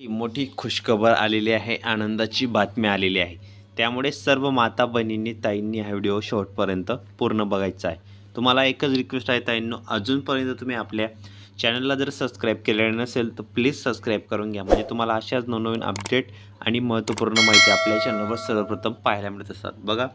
मोठी खुशखबर आलेली आहे, आनंदाची बातमी आलेली आहे. त्यामुळे सर्व माता भगिनींनी, ताईंनी हा व्हिडिओ शेवटपर्यंत पूर्ण बघायचा आहे. तुम्हाला एकच रिक्वेस्ट आहे ताईंनो, अजूनपर्यंत तुम्ही आपल्या चॅनलला जर सबस्क्राईब केलेलं नसेल तर प्लीज सबस्क्राईब करून घ्या. म्हणजे तुम्हाला अशाच नवनवीन अपडेट आणि महत्त्वपूर्ण माहिती आपल्या चॅनलवर सर्वप्रथम पाहायला मिळत असतात. बघा,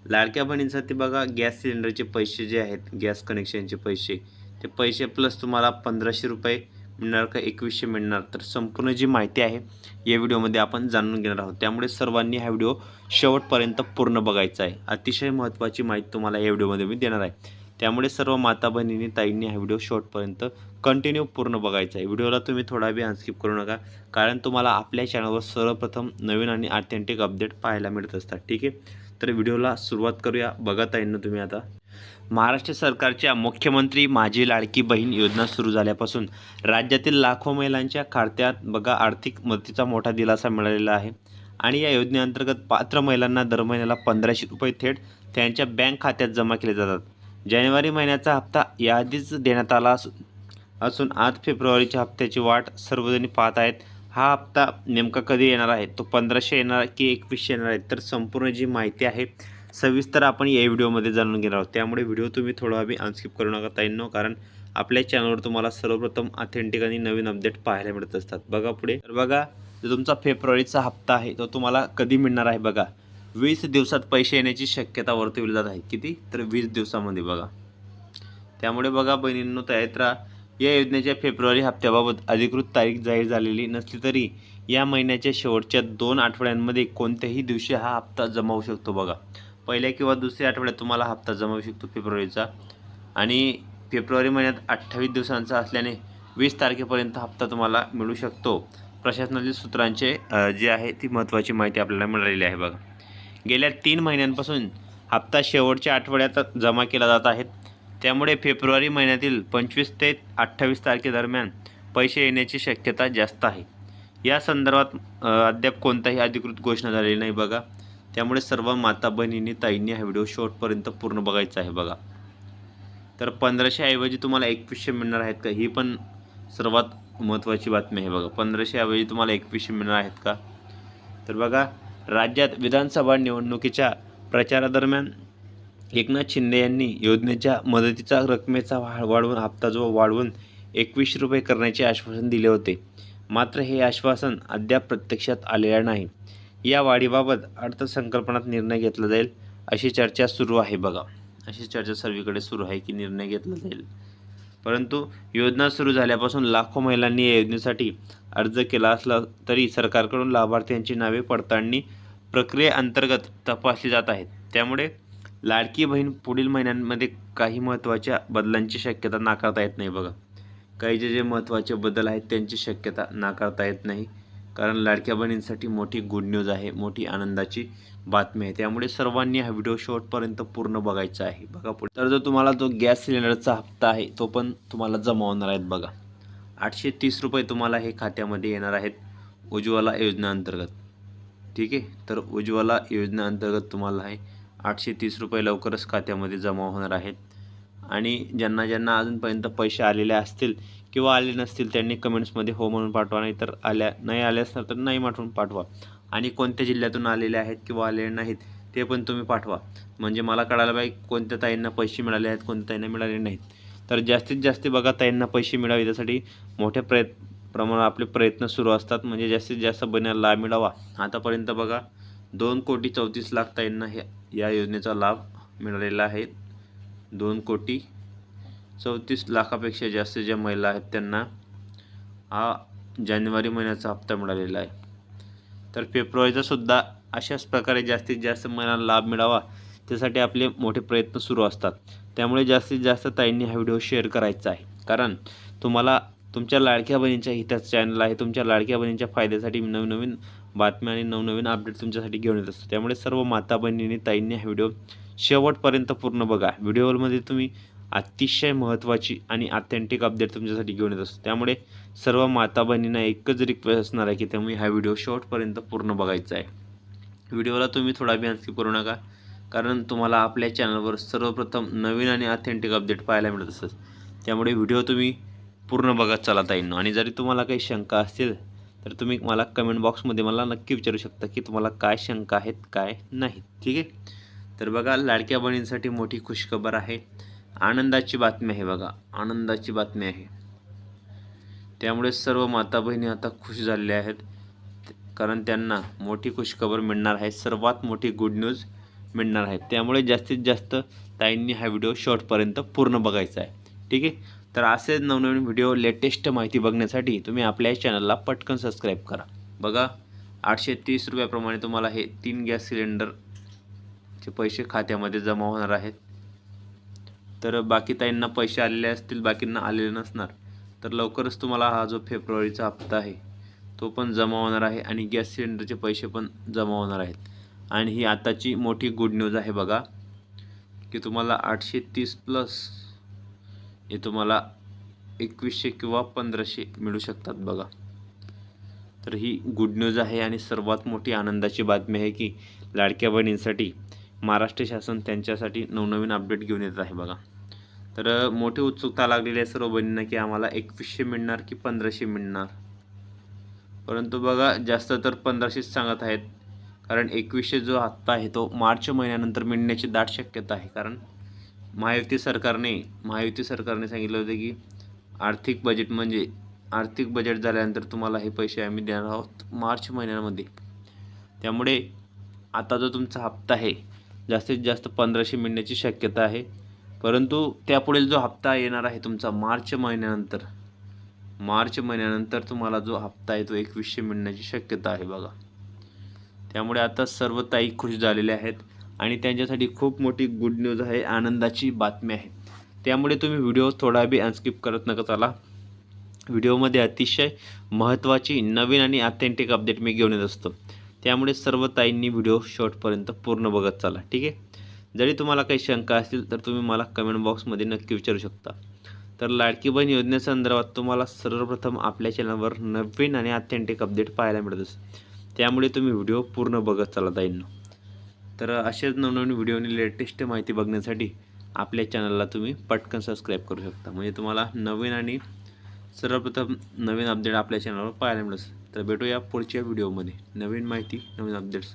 लाडक्या बहिणींसाठी बघा गॅस सिलेंडरचे पैसे जे आहेत, गॅस कनेक्शनचे पैसे, ते पैसे प्लस तुम्हाला 1500 रुपये मिळणार का 2100 मिळणार, तर संपूर्ण जी माहिती आहे या व्हिडिओमध्ये आपण जाणून घेणार आहोत. त्यामुळे सर्वांनी हा व्हिडिओ शेवटपर्यंत पूर्ण बघायचा आहे. अतिशय महत्त्वाची माहिती तुम्हाला या व्हिडिओमध्ये मी देणार आहे. त्यामुळे सर्व माता भगिनींनी, ताईंनी हा व्हिडिओ शेवटपर्यंत कंटिन्यू पूर्ण बघायचा आहे. व्हिडिओला तुम्ही थोडा बी अनस्किप करू नका, कारण तुम्हाला आपल्या चॅनलवर सर्वप्रथम नवीन आणि ऑथेंटिक अपडेट पाहायला मिळत असतात. ठीक आहे, तर व्हिडिओला सुरुवात करूया. बघा ताईंनो, तुम्ही आता महाराष्ट्र सरकारच्या मुख्यमंत्री माझी लाडकी बहीण योजना सुरू झाल्यापासून राज्यातील लाखो महिलांच्या खात्यात बघा आर्थिक मदतीचा मोठा दिलासा मिळालेला आहे. आणि या योजनेअंतर्गत पात्र महिलांना दर महिन्याला 1500 रुपये थेट त्यांच्या बँक खात्यात जमा केले जातात. जानेवारी महिन्याचा हप्ता याआधीच देण्यात आला असून आज फेब्रुवारीच्या हप्त्याची वाट सर्वजणी पाहत आहेत. हा हप्ता नेमका कधी येणार आहे, तो 1500 येणार की 2100 येणार आहे, तर संपूर्ण जी माहिती आहे सविस्तर आपण या व्हिडिओमध्ये जाणून घेणार आहोत. त्यामुळे व्हिडिओ तुम्ही थोडा बी अनस्किप करू नका ताईंनो, कारण आपल्या चॅनलवर तुम्हाला सर्वप्रथम ऑथेंटिक आणि नवीन अपडेट पाहायला मिळत असतात. बघा पुढे, तर बघा जो तुमचा फेब्रुवारीचा हप्ता आहे तो तुम्हाला कधी मिळणार आहे. बघा 20 दिवसात पैसे येण्याची शक्यता वर्तवली जात आहे. किती, तर 20 दिवसामध्ये बघा. त्यामुळे बघा बहिणींनो, तयारीत राहा. या योजनेच्या फेब्रुवारी हप्त्याबाबत अधिकृत तारीख जाहीर झालेली नसली तरी या महिन्याच्या शेवटच्या 2 आठवड्यांमध्ये कोणत्याही दिवशी हा हप्ता जमा होऊ शकतो. बघा, पहिल्या किंवा दुसऱ्या आठवड्यात तुम्हाला हप्ता जमा होऊ शकतो फेब्रुवारीचा. आणि फेब्रुवारी महिन्यात 28 दिवसांचा असल्याने 20 तारखेपर्यंत हप्ता तुम्हाला मिळू शकतो. प्रशासनातील सूत्रांचे जे आहे ती महत्त्वाची माहिती आपल्याला मिळालेली आहे. बघा, गेल्या 3 महिन्यांपासून हप्ता शेवटच्या आठवड्यात जमा केला जात आहे. त्यामुळे फेब्रुवारी महिन्यातील 25 ते 28 तारखेदरम्यान पैसे येण्याची शक्यता जास्त आहे. या संदर्भात अद्याप कोणताही अधिकृत घोषणा झालेली नाही. बघा, त्यामुळे सर्व माता भगिनींनी, ताईंनी हा व्हिडिओ शेवटपर्यंत पूर्ण बघायचा आहे. बघा, तर 1500 ऐवजी तुम्हाला 2100 मिळणार आहेत का, ही पण सर्वात महत्त्वाची बातमी आहे. बघा, 1500 ऐवजी तुम्हाला 2100 मिळणार आहेत का. तर बघा, राज्यात विधानसभा निवडणुकीच्या प्रचारादरम्यान एकनाथ शिंदे यांनी योजनेच्या मदतीचा रकमेचा वाढवून 2100 रुपये करण्याचे आश्वासन दिले होते. मात्र हे आश्वासन अद्याप प्रत्यक्षात आलेले नाही. या वाढीबाबत अर्थसंकल्पात निर्णय घेतला जाईल अशी चर्चा सुरू आहे. बघा, अशी चर्चा सर्वीकडे सुरू आहे की निर्णय घेतला जाईल. परंतु योजना सुरू झाल्यापासून लाखो महिलांनी या योजनेसाठी अर्ज केला असला तरी सरकारकडून लाभार्थ्यांची नावे पडताळणी प्रक्रियेअंतर्गत तपासली जात आहेत. त्यामुळे लाडकी बहीण पुढील महिन्यांमध्ये काही महत्त्वाच्या बदलांची शक्यता नाकारता येत नाही. बघा, काही जे महत्त्वाचे बदल आहेत त्यांची शक्यता नाकारता येत नाही, कारण लाडक्या बहिणींसाठी मोठी गुड न्यूज आहे, मोठी आनंदाची बातमी आहे. त्यामुळे सर्वांनी हा व्हिडिओ शेवटपर्यंत पूर्ण बघायचा आहे. बघा पुढे, तर जो तुम्हाला जो गॅस सिलेंडरचा हप्ता आहे तो पण तुम्हाला जमा होणार आहेत. बघा, 830 रुपये तुम्हाला हे खात्यामध्ये येणार आहेत उज्ज्वला योजनेअंतर्गत. ठीक आहे, तर उज्ज्वला योजनेअंतर्गत तुम्हाला आहे 830 रुपये लवकरच खात्यामध्ये जमा होणार आहेत. आणि ज्यांना ज्यांना अजूनपर्यंत पैसे आलेले असतील किंवा आले नसतील त्यांनी कमेंट्समध्ये हो म्हणून पाठवा, नाही तर नाही आले असतील तर नाही म्हणून पाठवा. आणि कोणत्या जिल्ह्यातून आलेले आहेत किंवा आलेले नाहीत ते पण तुम्ही पाठवा, म्हणजे मला कळायला पाहिजे कोणत्या ताईंना पैसे मिळाले आहेत, कोणत्या ताईंना मिळाले नाहीत. तर जास्तीत जास्त बघा ताईंना पैसे मिळावे त्यासाठी मोठ्या प्रमाणात आपले प्रयत्न सुरू असतात, म्हणजे जास्तीत जास्त बहिणीला लाभ मिळावा. आतापर्यंत बघा 2,34,00,000 ताईंना या योजनेचा लाभ मिळालेला आहे. 2,34,00,000पेक्षा जास्त ज्या महिला आहेत त्यांना हा जानेवारी महिन्याचा हप्ता मिळालेला आहे. तर फेब्रुवारीचा सुद्धा अशाच प्रकारे जास्तीत जास्त महिलांना लाभ मिळावा त्यासाठी आपले मोठे प्रयत्न सुरू असतात. त्यामुळे जास्तीत जास्त ताईंनी हा व्हिडिओ शेअर करायचा आहे, कारण तुम्हाला तुमच्या लाडक्या बहिणींच्या हिताचं चॅनल आहे. तुमच्या लाडक्या बहिणींच्या फायद्यासाठी नवनवीन बातम्या आणि नवनवीन अपडेट तुमच्यासाठी घेऊन येत असतो. त्यामुळे सर्व माता बहिणींनी, ताईंनी हा व्हिडिओ शेवटपर्यंत पूर्ण बघा. व्हिडिओमध्ये तुम्ही अतिशय महत्त्वाची आणि ऑथेंटिक अपडेट तुमच्यासाठी घेऊन येत असतो. त्यामुळे सर्व माता बहिणींना एकच रिक्वेस्ट असणार आहे की तुम्ही हा व्हिडिओ शेवटपर्यंत पूर्ण बघायचा आहे. व्हिडिओला तुम्ही थोडा बी स्किप करू नका, कारण तुम्हाला आपल्या चॅनलवर सर्वप्रथम नवीन आणि ऑथेंटिक अपडेट पाहायला मिळत असतात. त्यामुळे व्हिडिओ तुम्ही पूर्ण बघत चला ताईंनो. आणि जरी तुम्हाला काही शंका असतील तर तुम्ही मला कमेंट बॉक्समध्ये मला नक्की विचारू शकता की तुम्हाला काय शंका आहेत काय नाही. ठीक आहे. तर बघा, लाडक्या बहिणींसाठी मोठी खुशखबर आहे, आनंदाची बातमी आहे. बघा, आनंदाची बातमी आहे. त्यामुळे सर्व माता बहिणी आता खुश झालेल्या आहेत, कारण त्यांना मोठी खुशखबर मिळणार आहे, सर्वात मोठी गुड न्यूज मिळणार आहे. त्यामुळे जास्तीत जास्त ताईंनी हा व्हिडिओ शेवटपर्यंत पूर्ण बघायचा आहे. ठीक आहे. तर असेच नवनवीन व्हिडिओ, लेटेस्ट माहिती बघण्यासाठी तुम्ही आपल्या चॅनलला पटकन सबस्क्राईब करा. बघा, 830 रुपयाप्रमाणे तुम्हाला हे 3 गॅस सिलेंडरचे पैसे खात्यामध्ये जमा होणार आहेत. तर बाकी ताईंना पैसे आलेले असतील, बाकींना आलेले नसणार, तर लवकरच तुम्हाला हा जो फेब्रुवारीचा हप्ता आहे तो पण जमा होणार आहे आणि गॅस सिलेंडरचे पैसे पण जमा होणार आहेत. आणि ही आताची मोठी गुड न्यूज आहे. बघा की तुम्हाला 830 प्लस हे तुम्हाला 2100 किंवा 1500 मिळू शकतात. बघा, तर ही गुड न्यूज आहे आणि सर्वात मोठी आनंदाची बातमी आहे की लाडक्या बहिणींसाठी महाराष्ट्र शासन त्यांच्यासाठी नवनवीन अपडेट घेऊन येत आहे. बघा, तर मोठी उत्सुकता लागलेली आहे सर्व बहिणींना की आम्हाला 2100 मिळणार की 1500 मिळणार. परंतु बघा, जास्त तर 1500च सांगत आहेत, कारण 2100 जो हप्ता आहे तो मार्च महिन्यानंतर मिळण्याची दाट शक्यता आहे. कारण महायुती सरकारने सांगितलं होतं की आर्थिक बजेट झाल्यानंतर तुम्हाला हे पैसे आम्ही देणार आहोत मार्च महिन्यामध्ये. त्यामुळे आता जो तुमचा हप्ता आहे जास्तीत जास्त 1500 मिळण्याची शक्यता आहे. परंतु त्यापुढील जो हप्ता येणार आहे तुमचा मार्च महिन्यानंतर तुम्हाला जो हप्ता आहे तो 2100 मिळण्याची शक्यता आहे. बघा, त्यामुळे आता सर्व ताई खुश झालेल्या आहेत आणि त्यांच्यासाठी खूप मोठी गुड न्यूज आहे, आनंदाची बातमी आहे. त्यामुळे तुम्ही व्हिडिओ थोडा बी अनस्किप करत नका चला. व्हिडिओमध्ये अतिशय महत्त्वाची नवीन आणि ऑथेंटिक अपडेट मी घेऊन येत असतो. त्यामुळे सर्व ताईंनी व्हिडिओ शेवटपर्यंत पूर्ण बघत चला. ठीक आहे. जरी तुम्हाला काही शंका असतील तर तुम्ही मला कमेंट बॉक्समध्ये नक्की विचारू शकता. तर लाडकी बहीण योजनेसंदर्भात तुम्हाला सर्वप्रथम आपल्या चॅनलवर नवीन आणि ऑथेंटिक अपडेट पाहायला मिळत असते. त्यामुळे तुम्ही व्हिडिओ पूर्ण बघत चला ताईंनो. तर असेच नवनवीन व्हिडिओनी लेटेस्ट माहिती बघण्यासाठी आपल्या चॅनलला तुम्ही पटकन सबस्क्राईब करू शकता, म्हणजे तुम्हाला नवीन आणि सर्वप्रथम नवीन अपडेट आपल्या चॅनलवर पाहायला मिळेल. तर भेटूया पुढच्या व्हिडिओमध्ये नवीन माहिती, नवीन अपडेट्स.